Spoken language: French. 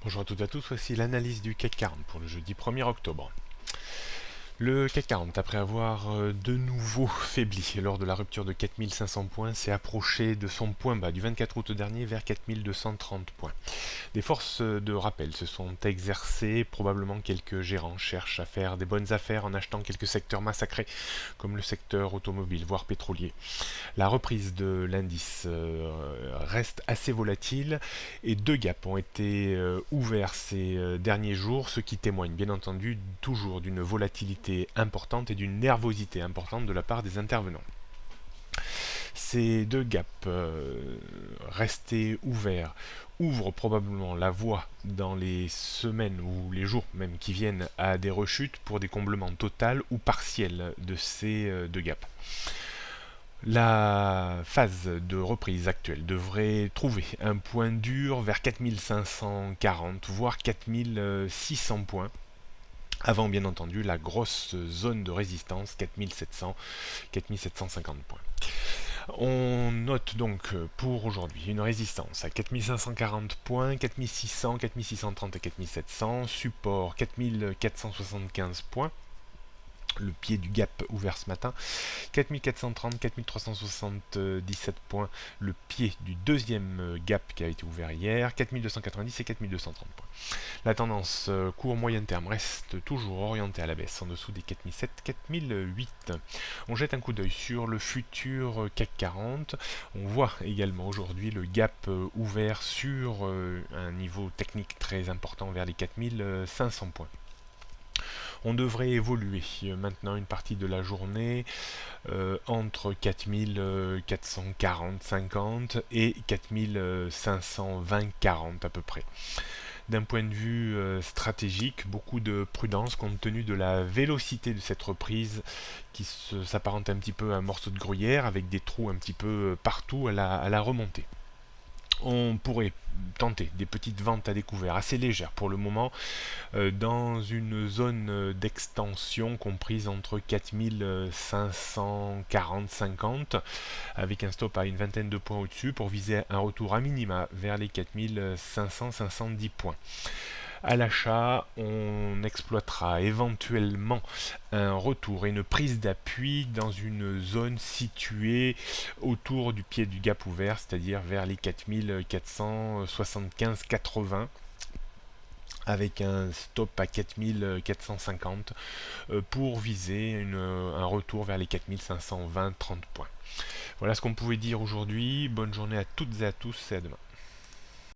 Bonjour à toutes et à tous, voici l'analyse du CAC 40 pour le jeudi 1er octobre. Le CAC 40, après avoir de nouveau faibli lors de la rupture de 4500 points, s'est approché de son point bas du 24 août dernier vers 4230 points. Des forces de rappel se sont exercées, probablement quelques gérants cherchent à faire des bonnes affaires en achetant quelques secteurs massacrés, comme le secteur automobile, voire pétrolier. La reprise de l'indice reste assez volatile et deux gaps ont été ouverts ces derniers jours, ce qui témoigne bien entendu toujours d'une volatilité importante et d'une nervosité importante de la part des intervenants. Ces deux gaps restés ouverts ouvrent probablement la voie dans les semaines ou les jours même qui viennent à des rechutes pour des comblements totals ou partiels de ces deux gaps. La phase de reprise actuelle devrait trouver un point dur vers 4540 voire 4600 points avant bien entendu la grosse zone de résistance 4700-4750 points. On note donc pour aujourd'hui une résistance à 4540 points, 4600, 4630 et 4700, support 4475 points, le pied du gap ouvert ce matin, 4430, 4377 points, le pied du deuxième gap qui a été ouvert hier, 4290 et 4230 points. La tendance court moyen terme reste toujours orientée à la baisse en dessous des 4007, 4008. On jette un coup d'œil sur le futur CAC 40. On voit également aujourd'hui le gap ouvert sur un niveau technique très important vers les 4500 points. On devrait évoluer maintenant une partie de la journée entre 4440-50 et 4520-40 à peu près. D'un point de vue stratégique, beaucoup de prudence compte tenu de la vélocité de cette reprise qui s'apparente un petit peu à un morceau de gruyère avec des trous un petit peu partout à la remontée. On pourrait tenter des petites ventes à découvert assez légères pour le moment dans une zone d'extension comprise entre 4540-50 avec un stop à une vingtaine de points au-dessus pour viser un retour à minima vers les 4500-510 points. À l'achat, on exploitera éventuellement un retour et une prise d'appui dans une zone située autour du pied du gap ouvert, c'est-à-dire vers les 4475-80 avec un stop à 4450 pour viser un retour vers les 4520-30 points. Voilà ce qu'on pouvait dire aujourd'hui. Bonne journée à toutes et à tous et à demain.